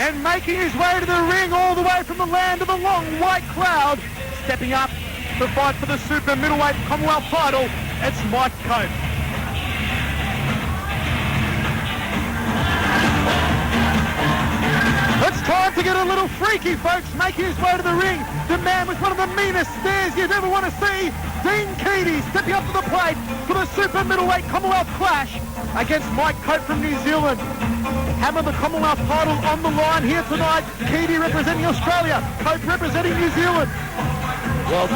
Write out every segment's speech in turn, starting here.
and making his way to the ring all the way from the land of the long white cloud, stepping up to fight for the super middleweight Commonwealth title, it's Mike Cope. It's time to get a little freaky, folks, making his way to the ring. The man with one of the meanest stares you'd ever want to see, Dean Keady, stepping up to the plate for the super middleweight Commonwealth clash against Mike Cope from New Zealand. Hammer the Commonwealth title on the line here tonight. Keady representing Australia, Cope representing New Zealand. Well,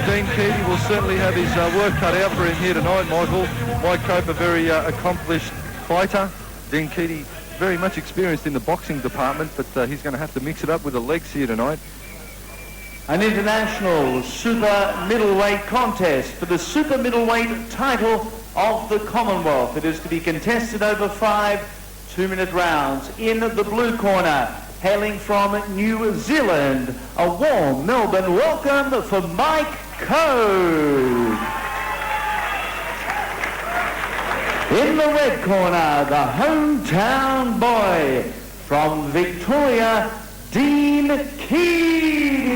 Dean Keady will certainly have his work cut out for him here tonight, Michael. Mike Cope, a very accomplished fighter. Dean Keady, very much experienced in the boxing department, but he's going to have to mix it up with the legs here tonight. An international super middleweight contest for the super middleweight title of the Commonwealth. It is to be contested over 5 2-minute rounds. In the blue corner, hailing from New Zealand, a warm Melbourne welcome for Mike Cope. In the red corner, the hometown boy from Victoria, Dean Keady.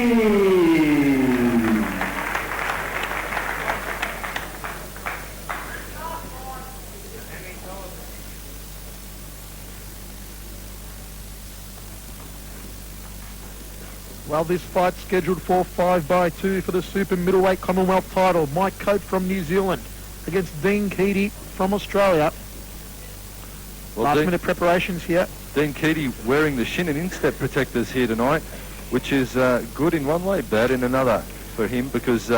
Well, this fight's scheduled for 5-2 for the super middleweight Commonwealth title. Mike Cope from New Zealand against Dean Keady from Australia. Well, Last minute preparations here. Dean Keady wearing the shin and instep protectors here tonight, which is good in one way, bad in another for him, because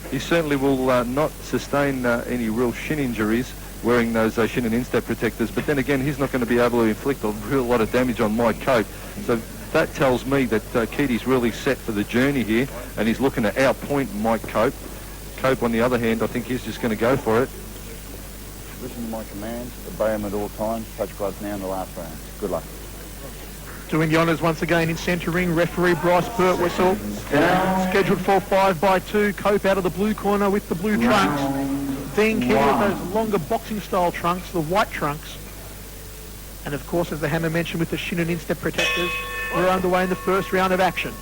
he certainly will not sustain any real shin injuries wearing those shin and instep protectors. But then again, he's not going to be able to inflict a real lot of damage on Mike Cope. So that tells me that Keady's really set for the journey here, and he's looking to outpoint Mike Cope. Cope, on the other hand, I think he's just going to go for it. Listen to my commands, obey them at all times, touch gloves now in the last round. Good luck. Doing the honours once again in centre ring, referee Bryce Birtwhistle. Scheduled for 5-2, Cope out of the blue corner with the blue trunks. Dean Keady with those longer boxing style trunks, the white trunks. And of course, as the Hammer mentioned, with the shin and instep protectors, we're underway in the first round of action.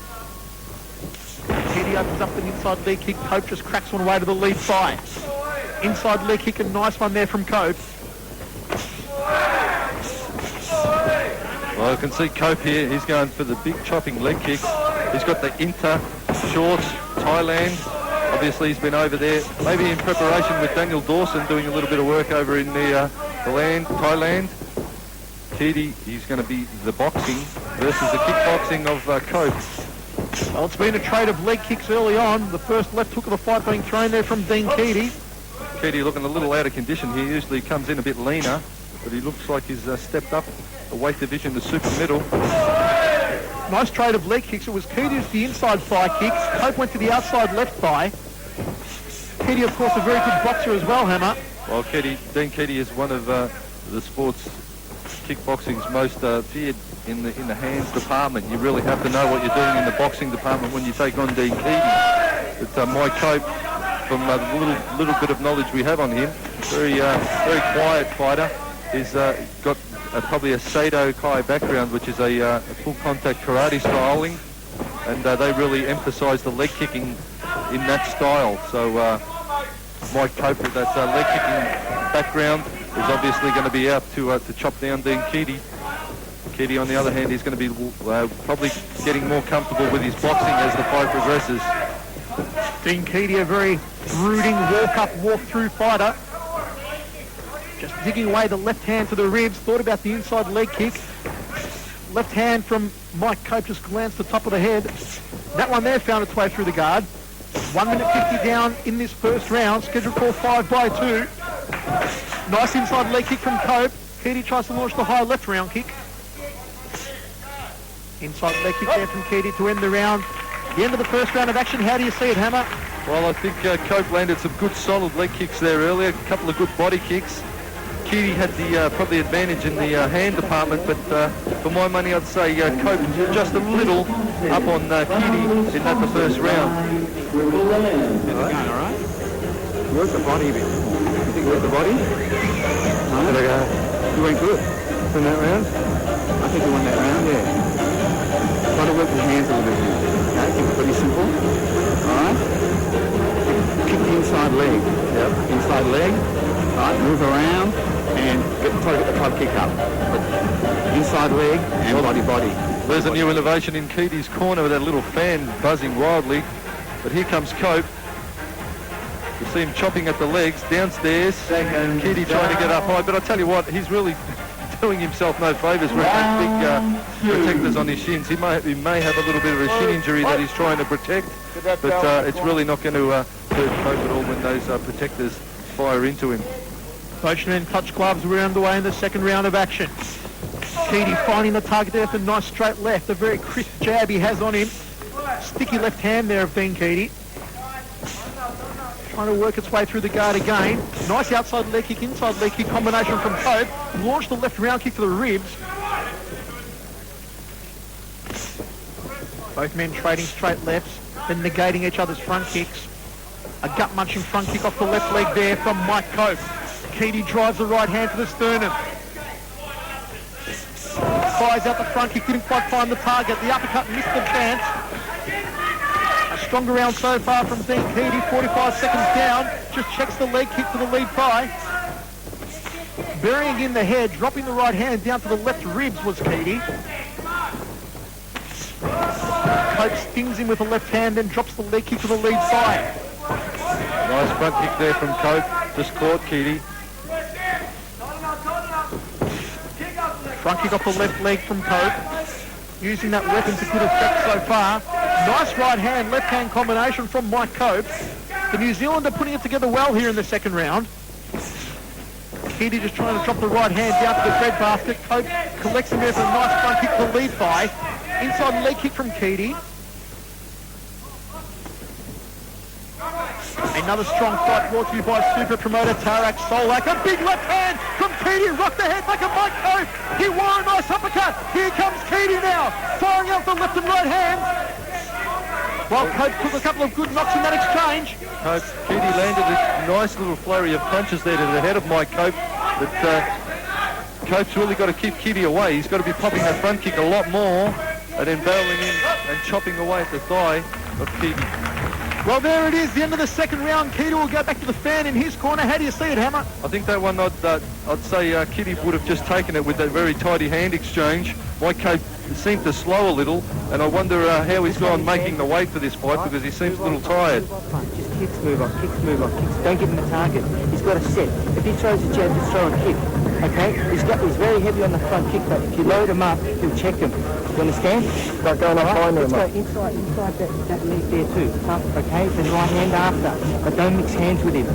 Keady opens up an inside leg kick, Cope just cracks one away to the lead thigh. Inside leg kick, a nice one there from Cope. Well, I can see Cope here. He's going for the big chopping leg kicks. He's got the Inter shorts, Thailand. Obviously, he's been over there, maybe in preparation with Daniel Dawson, doing a little bit of work over in the land, Thailand. Keady, he's going to be the boxing versus the kickboxing of Cope. Well, it's been a trade of leg kicks early on. The first left hook of the fight being thrown there from Dean Keady. Keady looking a little out of condition here. Usually comes in a bit leaner, but he looks like he's stepped up the weight division to super middle. Nice trade of leg kicks. It was Keady with the inside thigh kicks. Cope went to the outside left thigh. Keady, of course, a very good boxer as well, Hammer. Well, Dean Keady is one of the sport's kickboxing's most feared in the hands department. You really have to know what you're doing in the boxing department when you take on Dean Keady. But Mike Cope, from the little bit of knowledge we have on him, very quiet fighter. He's got probably a Sado Kai background, which is a full contact karate styling, and they really emphasise the leg kicking in that style. So Mike Cope with that leg kicking background is obviously going to be out to chop down Dean Keady. Keady, on the other hand, is going to be probably getting more comfortable with his boxing as the fight progresses. Dean Keady, a very brooding, walk-up, walk-through fighter. Just digging away the left hand to the ribs, thought about the inside leg kick. Left hand from Mike Cope just glanced the top of the head. That one there found its way through the guard. 1 minute 50 down in this first round, scheduled for 5-2. Nice inside leg kick from Cope. Keady tries to launch the high left round kick. Inside leg kick there from Keady to end the round. The end of the first round of action. How do you see it, Hammer? Well, I think Cope landed some good solid leg kicks there earlier, a couple of good body kicks. Keady had the probably advantage in the hand department, but for my money, I'd say Cope just a little up on Keady in that the first round. How's it going, all right? Work the body a bit. You think work the body? No? You went good in that round? I think you won that round, yeah. Try to work the hands a little bit here. Okay, keep it pretty simple. Alright. Kick the inside leg. Yep. Inside leg. Alright, move around and try to get the club kick up. Inside leg and body. There's a new innovation in Keady's corner with that little fan buzzing wildly. But here comes Cope. You see him chopping at the legs downstairs. Keady trying to get up high. But I tell you what, he's really doing himself no favours with those big protectors on his shins. He may have a little bit of a shin injury that he's trying to protect. But it's really not going to hurt Cope at all when those protectors fire into him. Both men touch gloves. We're underway in the second round of action. Keady finding the target there with a nice straight left. A very crisp jab he has on him. Sticky left hand there of Dean Keady. Trying to work its way through the guard again. Nice outside leg kick, inside leg kick combination from Cope. Launched the left round kick to the ribs. Both men trading straight lefts, then negating each other's front kicks. A gut-munching front kick off the left leg there from Mike Cope. Keady drives the right hand to the sternum. Fires out the front kick, didn't quite find the target. The uppercut missed the chance. A stronger round so far from Dean Keady, 45 seconds down. Just checks the leg kick to the lead thigh. Burying in the head, dropping the right hand down to the left ribs was Keady. Cope stings him with the left hand, then drops the leg kick to the lead thigh. Nice front kick there from Cope. Just caught Keady. Front kick off the left leg from Cope. Using that weapon to good effect so far. Nice right hand, left hand combination from Mike Cope. The New Zealander putting it together well here in the second round. Keady just trying to drop the right hand down to the breadbasket. Cope collects him there for a nice front kick to the lead thigh. Inside leg kick from Keady. Another strong fight brought to you by super promoter Tarak Solak. A big left hand from Keady. Rocked the head like a Mike Cope. He wore a nice uppercut. Here comes Keady now. Firing out the left and right hands. While Cope took a couple of good knocks in that exchange. Keady landed a nice little flurry of punches there to the head of Mike Cope. But Cope's really got to keep Keady away. He's got to be popping that front kick a lot more and then barreling in and chopping away at the thigh of Keady. Well, there it is, the end of the second round. Keady will go back to the fan in his corner. How do you see it, Hammer? I think that one, I'd say Keady would have just taken it with that very tidy hand exchange. Mike Cope seemed to slow a little, and I wonder how he's gone making the weight for this fight because he seems a little tired. Just kicks, move on, kicks, move on, kicks. Don't give him a target. He's got a set. If he throws a jab, just throw a kick. Okay? He's very heavy on the front kick, but if you load him up, he'll check him. You understand? Start going up behind him. Let's go inside that leg there too. Okay? Then right hand after. But don't mix hands with him.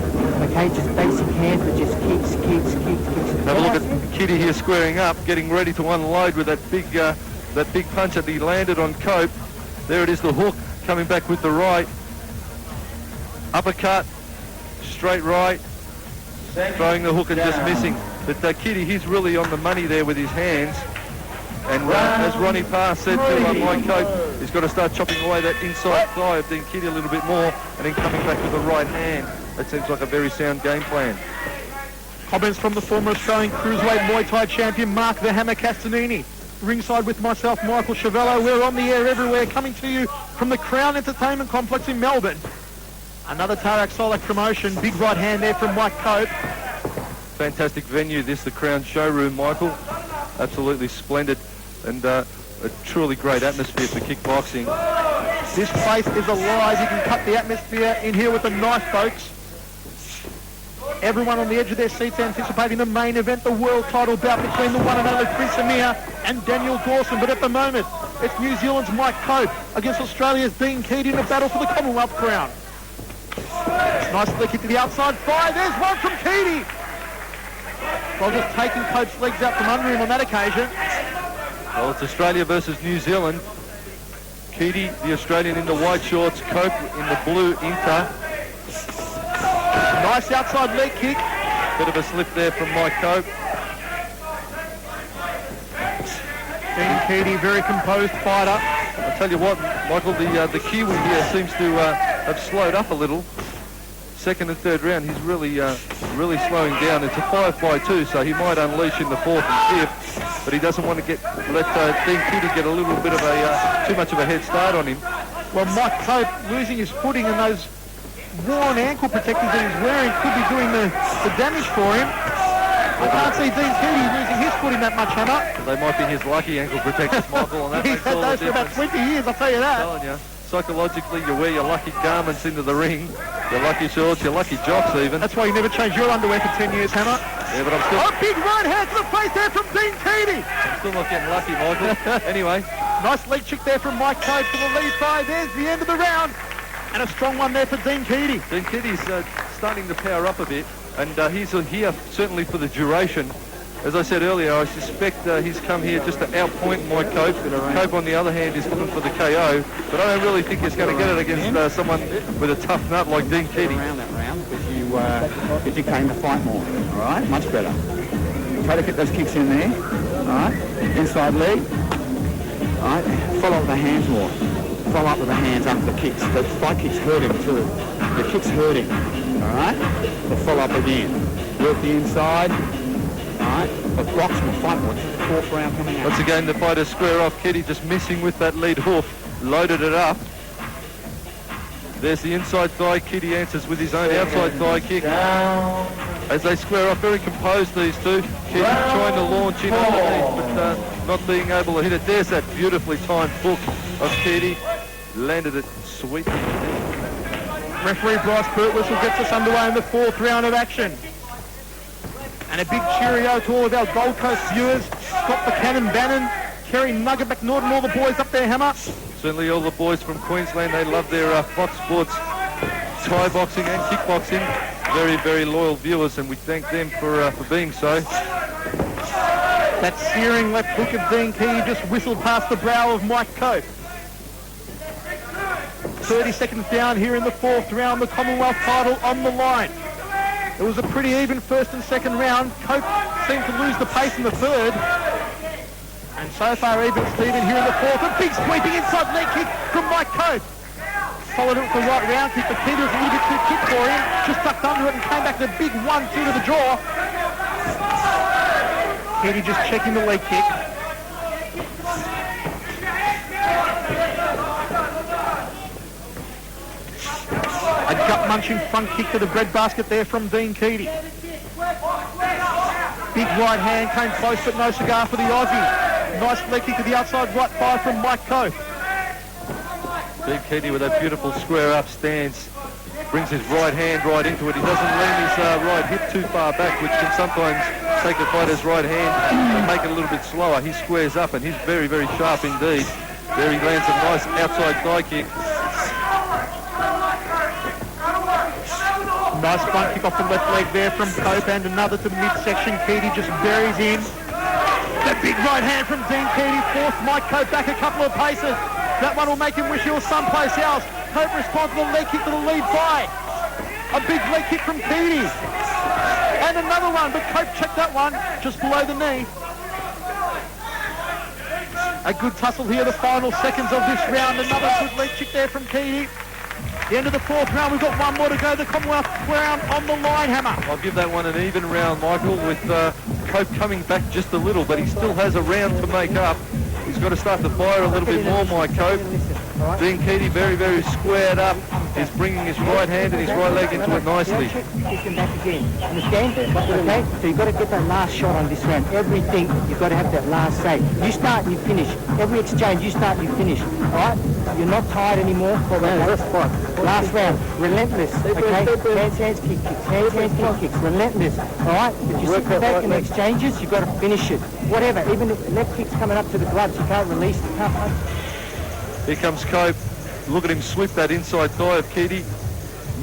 Okay? Just basic hands, but just kicks. Have a look at Keady here squaring up, getting ready to unload with that big punch that he landed on Cope. There it is, the hook coming back with the right. Uppercut, straight right, throwing the hook and just missing. But Keady, he's really on the money there with his hands. And as Ronnie Parr said to Mike Cope, he's got to start chopping away that inside thigh of Dean Keady a little bit more and then coming back with the right hand. That seems like a very sound game plan. Comments from the former Australian Cruiserweight Muay Thai champion Mark the Hammer Castanini. Ringside with myself, Michael Chavello. We're on the air everywhere, coming to you from the Crown Entertainment Complex in Melbourne. Another Tarak Solak promotion. Big right hand there from Mike Cope. Fantastic venue, this, the Crown Showroom, Michael. Absolutely splendid and a truly great atmosphere for kickboxing. This place is alive. You can cut the atmosphere in here with a knife, folks. Everyone on the edge of their seats anticipating the main event, the world title bout between the one and only Prince Amir and Daniel Dawson. But at the moment, it's New Zealand's Mike Cope against Australia's Dean Keady in a battle for the Commonwealth crown. Nice leg kick to the outside. Fire. There's one from Keady. Well, just taking Cope's legs out from under him on that occasion. Well, it's Australia versus New Zealand. Keady, the Australian, in the white shorts. Cope in the blue Inter. Nice outside leg kick. Bit of a slip there from Mike Cope. Dean Keady, very composed fighter. I'll tell you what, Michael, the Kiwi here seems to have slowed up a little. second and third round, he's really slowing down. It's a 5-by-2, so he might unleash in the fourth and fifth, but he doesn't want to let Dean Keady get a little bit of too much of a head start on him. Well, Mike Cope losing his footing and those worn ankle protectors that he's wearing could be doing the damage for him. I can't see Dean Keady losing his footing that much, Hammer. They might be his lucky ankle protectors, Michael, and that He's makes had all the those for about difference. 20 years, I'll tell you that. I'm telling you, psychologically, you wear your lucky garments into the ring, your lucky shorts, your lucky jocks even. That's why you never changed your underwear for 10 years, Hammer. Yeah, but I'm still... Oh, big right hand to the face there from Dean Keady. I'm still not getting lucky, Michael. Anyway. Nice leg kick there from Mike Cope for the lead side. There's the end of the round. And a strong one there for Dean Keady. Dean Keady's starting to power up a bit, and he's here certainly for the duration. As I said earlier, I suspect he's come here just to outpoint Mike Cope. Cope, on the other hand, is looking for the KO, but I don't really think he's going to get it against someone with a tough nut like Dean Keady. Around that round because you came to fight more. All right, much better. Try to get those kicks in there. All right, inside leg. All right, follow up the hands more. Follow up with the hands after the kicks. The side kicks hurt him too. The kicks hurt him. All right, but follow up again. Work the inside. Alright, but box will fight more. This is the fourth round coming out. Once again, the fighters square off. Keady just missing with that lead hoof. Loaded it up. There's the inside thigh. Keady answers with his own outside thigh kick. As they square off, very composed, these two. Keady trying to launch in underneath, but not being able to hit it. There's that beautifully timed hook of Keady. Landed it sweetly. Referee Bryce Birtwhistle gets us underway in the fourth round of action. And a big cheerio to all of our Gold Coast viewers. Scott Buchanan Bannon, Kerry Nugget McNaughton, all the boys up there, Hammer. Certainly all the boys from Queensland, they love their Fox Sports Thai boxing and kickboxing. Very, very loyal viewers, and we thank them for being so. That searing left hook of Dean Keady just whistled past the brow of Mike Cope. 30 seconds down here in the fourth round, the Commonwealth title on the line. It was a pretty even first and second round. Cope seemed to lose the pace in the third. And so far even Steven here in the fourth. A big sweeping inside leg kick from Mike Cope. Followed it with the right round kick, but Keady was a little bit too quick for him. Just ducked under it and came back with a big 1-2 to the jaw. Keady just checking the leg kick. A gut-munching front kick to the breadbasket there from Dean Keady. Big right hand came close, but no cigar for the Aussie. Nice leg kick to the outside right thigh from Mike Cope. Dean Keady with that beautiful square-up stance. Brings his right hand right into it. He doesn't lean his right hip too far back, which can sometimes take a fighter's right hand and make it a little bit slower. He squares up, and he's very, very sharp indeed. There he lands a nice outside thigh kick. Nice front kick off the left leg there from Cope, and another to the midsection. Keady just buries in. That big right hand from Dean Keady forced Mike Cope back a couple of paces. That one will make him wish he was someplace else. Cope responds with a leg kick to the lead thigh. A big leg kick from Keady. And another one, but Cope checked that one just below the knee. A good tussle here, the final seconds of this round. Another good leg kick there from Keady. The end of the fourth round, we've got one more to go. The Commonwealth round on the line, Hammer. I'll give that one an even round, Michael, with Cope coming back just a little, but he still has a round to make up. He's got to start to fire a little bit more, Mike Cope. Dean Keady very, very squared up. He's bringing his right hand and his right leg into it nicely. Kick him back again. Understand? Okay? So you've got to get that last shot on this round. Everything, you've got to have that last say. You start and you finish. Every exchange, you start and you finish. All right? You're not tired anymore. Last round. Relentless. Okay? Hands, kick, kicks. Hands, kick, kicks. Relentless. All right? If you sit back in the exchanges, you've got to finish it. Whatever. Even if the left kick's coming up to the gloves, you can't release it. You can't punch. Here comes Cope. Look at him sweep that inside thigh of Keady.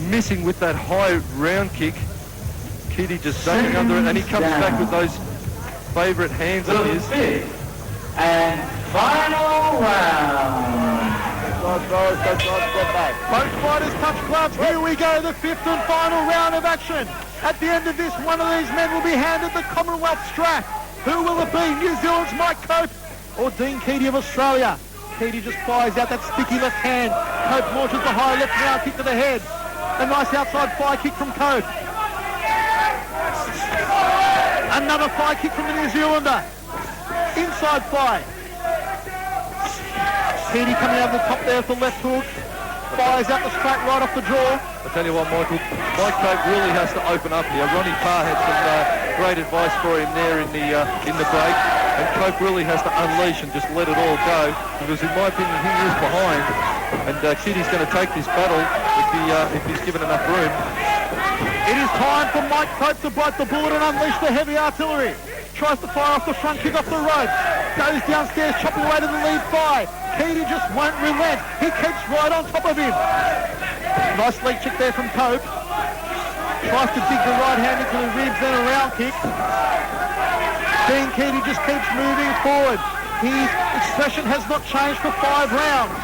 Missing with that high round kick. Keady just ducking under it, and he comes back with those favourite hands of his. And final round. Both fighters touch gloves. Here we go, the fifth and final round of action. At the end of this, one of these men will be handed the Commonwealth strap. Who will it be? New Zealand's Mike Cope or Dean Keady of Australia? Keady just fires out that sticky left hand. Cope launches the high left round kick to the head. A nice outside fly kick from Cope. Another fly kick from the New Zealander. Inside fly. Keady coming out of the top there for the left hook. Fires out the straight right off the draw. I tell you what, Michael, Mike Cope really has to open up here. Ronnie Parr had some great advice for him there in the break, and Cope really has to unleash and just let it all go, because in my opinion he is behind, and Keady's going to take this battle if he's given enough room. It is time for Mike Cope to bite the bullet and unleash the heavy artillery. Tries to fire off the front, kick off the ropes. Goes downstairs, chopping away to the lead thigh. Keady just won't relent. He keeps right on top of him. Nice leg kick there from Cope. Tries to dig the right hand into the ribs, then a round kick. Dean Keady just keeps moving forward. His expression has not changed for 5 rounds.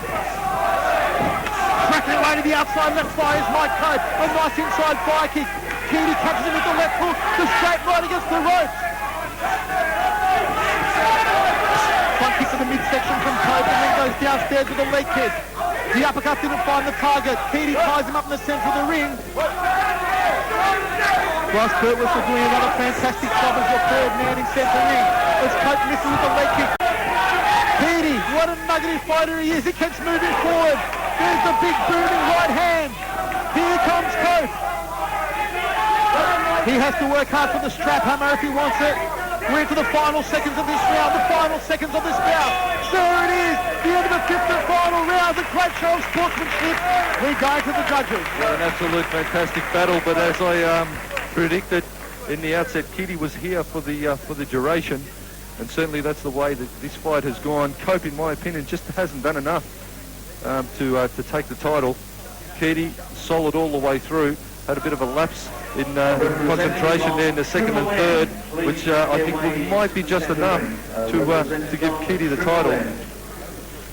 Cracking away to the outside left thigh is Mike Cope. A nice inside fly kick. Keady catches him with the left hook. The straight right against the ropes. Front kick to the midsection from Cope and then goes downstairs with a leg kick. The uppercut didn't find the target. Keady ties him up in the centre of the ring. Bryce Burtwhistle doing another fantastic job as your third man in centre ring. As Cope misses with the leg kick. Keady, what a nugget fighter he is. He keeps moving forward. There's the big booming right hand. Here comes Cope. He has to work hard for the strap hammer if he wants it. We're into the final seconds of this round, the final seconds of this bout. There it is, the end of the 5th and final round. A great show of sportsmanship. We go to the judges. Yeah, an absolute fantastic battle, but as I predicted in the outset, Keady was here for the duration, and certainly that's the way that this fight has gone. Cope, in my opinion, just hasn't done enough to take the title. Keady, solid all the way through. Had a bit of a lapse in concentration there in the second and third, which I think might be just enough to give Keady the title.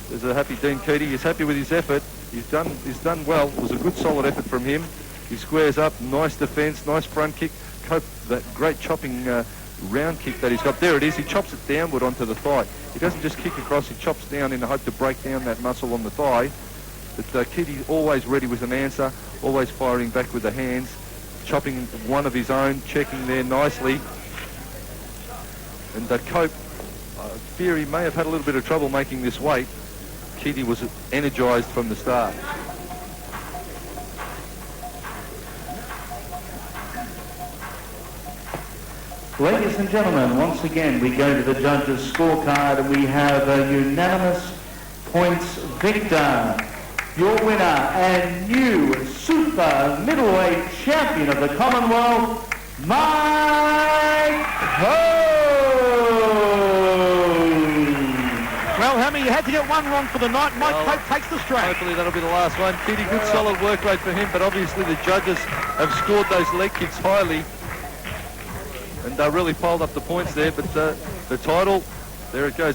There's a happy Dean Keady. He's happy with his effort. He's done well. It was a good solid effort from him. He squares up, nice defence, nice front kick. Cope, that great chopping round kick that he's got. There it is. He chops it downward onto the thigh. He doesn't just kick across. He chops down in the hope to break down that muscle on the thigh. But Keady's always ready with an answer, always firing back with the hands, chopping one of his own, checking there nicely. And Cope, I fear he may have had a little bit of trouble making this weight. Keady was energised from the start. Ladies and gentlemen, once again we go to the judges' scorecard and we have a unanimous points victor. Your winner and new super middleweight champion of the Commonwealth, Mike Cope. Well, Hammy, you had to get one wrong for the night. Mike Cope takes the straight. Hopefully that'll be the last one. Keady, good solid work rate for him, but obviously the judges have scored those leg kicks highly and really piled up the points there. But the title, there it goes.